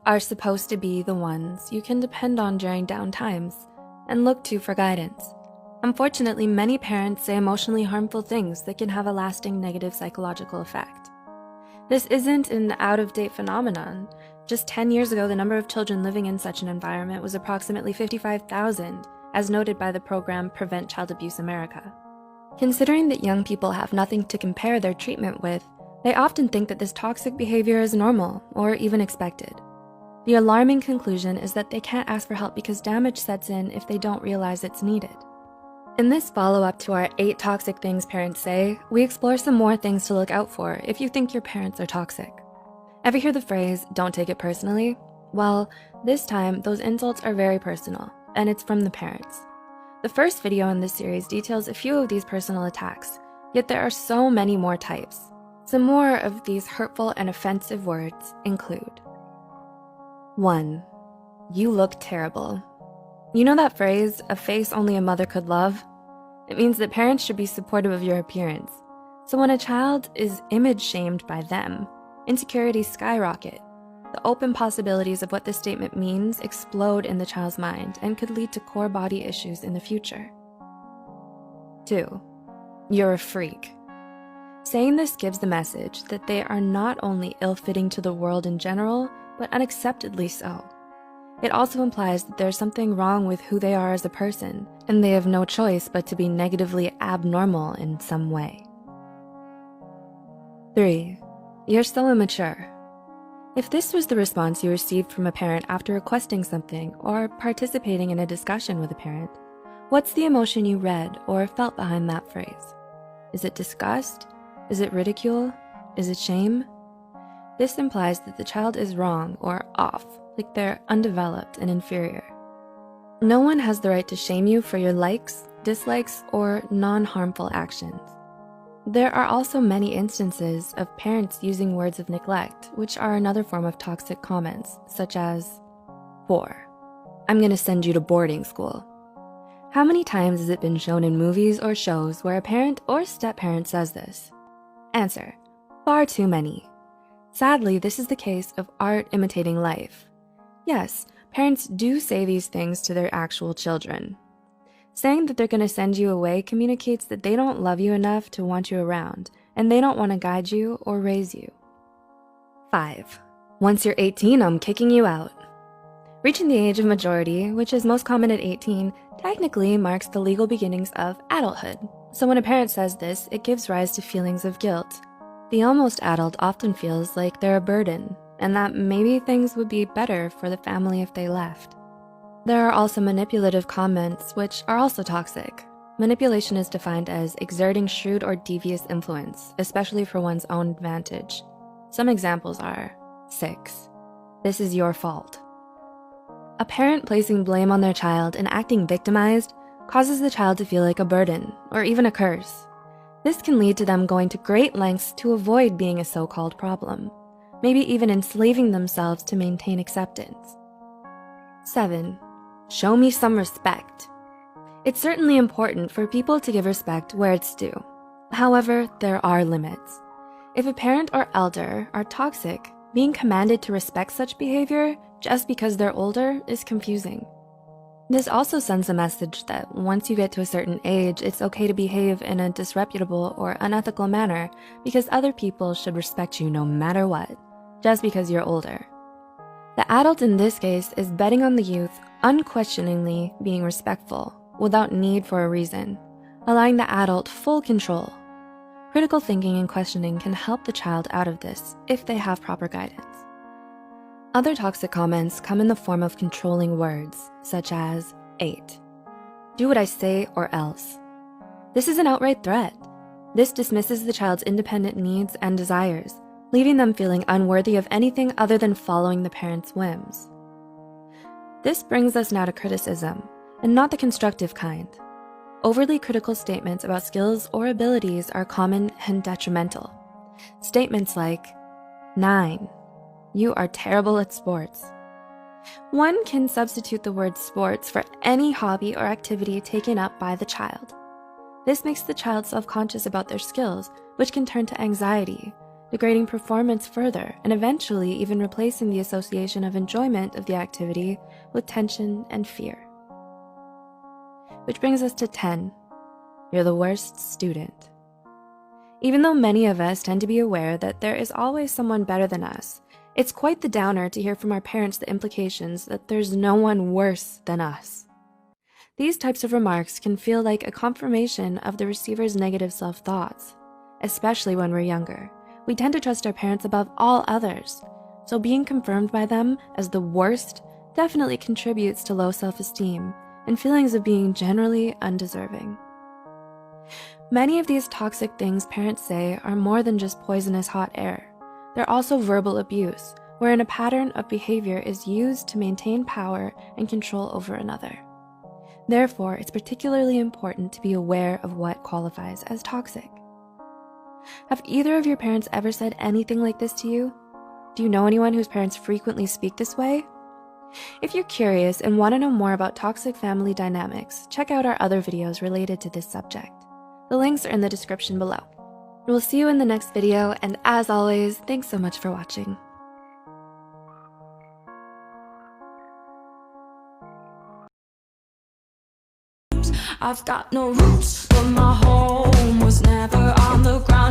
are supposed to be the ones you can depend on during down times and look to for guidance. Unfortunately, many parents say emotionally harmful things that can have a lasting negative psychological effect. This isn't an out-of-date phenomenon. Just 10 years ago, the number of children living in such an environment was approximately 55,000, as noted by the program Prevent Child Abuse America. Considering that young people have nothing to compare their treatment with, they often think that this toxic behavior is normal or even expected. The alarming conclusion is that they can't ask for help because damage sets in if they don't realize it's needed. In this follow-up to our 8 toxic things parents say, we explore some more things to look out for if you think your parents are toxic. Ever hear the phrase, "Don't take it personally"? Well, this time, those insults are very personal, and it's from the parents. The first video in this series details a few of these personal attacks, yet there are so many more types. Some more of these hurtful and offensive words include: 1. You look terrible. You know that phrase, "a face only a mother could love"? It means that parents should be supportive of your appearance. So when a child is image shamed by them, insecurities skyrocket. The open possibilities of what this statement means explode in the child's mind and could lead to core body issues in the future. 2. You're a freak. Saying this gives the message that they are not only ill-fitting to the world in general, but unacceptably so. It also implies that there's something wrong with who they are as a person, and they have no choice but to be negatively abnormal in some way. 3. You're so immature. If this was the response you received from a parent after requesting something or participating in a discussion with a parent, what's the emotion you read or felt behind that phrase? Is it disgust? Is it ridicule? Is it shame? This implies that the child is wrong or off, like they're undeveloped and inferior. No one has the right to shame you for your likes, dislikes, or non-harmful actions. There are also many instances of parents using words of neglect, which are another form of toxic comments, such as, 4. I'm gonna send you to boarding school. How many times has it been shown in movies or shows where a parent or step-parent says this? Answer: far too many. Sadly, this is the case of art imitating life. Yes, parents do say these things to their actual children. Saying that they're gonna send you away communicates that they don't love you enough to want you around, and they don't wanna guide you or raise you. 5. Once you're 18, I'm kicking you out. Reaching the age of majority, which is most common at 18, technically marks the legal beginnings of adulthood. So when a parent says this, it gives rise to feelings of guilt. The almost adult often feels like they're a burden, and that maybe things would be better for the family if they left. There are also manipulative comments, which are also toxic. Manipulation is defined as exerting shrewd or devious influence, especially for one's own advantage. Some examples are: 6. This is your fault. A parent placing blame on their child and acting victimized causes the child to feel like a burden or even a curse. This can lead to them going to great lengths to avoid being a so-called problem, maybe even enslaving themselves to maintain acceptance. 7. Show me some respect. It's certainly important for people to give respect where it's due. However, there are limits. If a parent or elder are toxic, being commanded to respect such behavior just because they're older is confusing. This also sends a message that once you get to a certain age, it's okay to behave in a disreputable or unethical manner because other people should respect you no matter what, just because you're older. The adult in this case is betting on the youth unquestioningly being respectful without need for a reason, allowing the adult full control. Critical thinking and questioning can help the child out of this if they have proper guidance. Other toxic comments come in the form of controlling words, such as 8. Do what I say or else. This is an outright threat. This dismisses the child's independent needs and desires, leaving them feeling unworthy of anything other than following the parent's whims. This brings us now to criticism, and not the constructive kind. Overly critical statements about skills or abilities are common and detrimental. Statements like, 9. You are terrible at sports. One can substitute the word sports for any hobby or activity taken up by the child. This makes the child self-conscious about their skills, which can turn to anxiety, degrading performance further and eventually even replacing the association of enjoyment of the activity with tension and fear. Which brings us to 10. You're the worst student. Even though many of us tend to be aware that there is always someone better than us, it's quite the downer to hear from our parents the implications that there's no one worse than us. These types of remarks can feel like a confirmation of the receiver's negative self-thoughts, especially when we're younger. We tend to trust our parents above all others, so being confirmed by them as the worst definitely contributes to low self-esteem and feelings of being generally undeserving. Many of these toxic things parents say are more than just poisonous hot air. They're also verbal abuse, wherein a pattern of behavior is used to maintain power and control over another. Therefore, it's particularly important to be aware of what qualifies as toxic. Have either of your parents ever said anything like this to you? Do you know anyone whose parents frequently speak this way? If you're curious and want to know more about toxic family dynamics, check out our other videos related to this subject. The links are in the description below. We'll see you in the next video, and as always, thanks so much for watching. I've got no roots, but my home was never on the ground.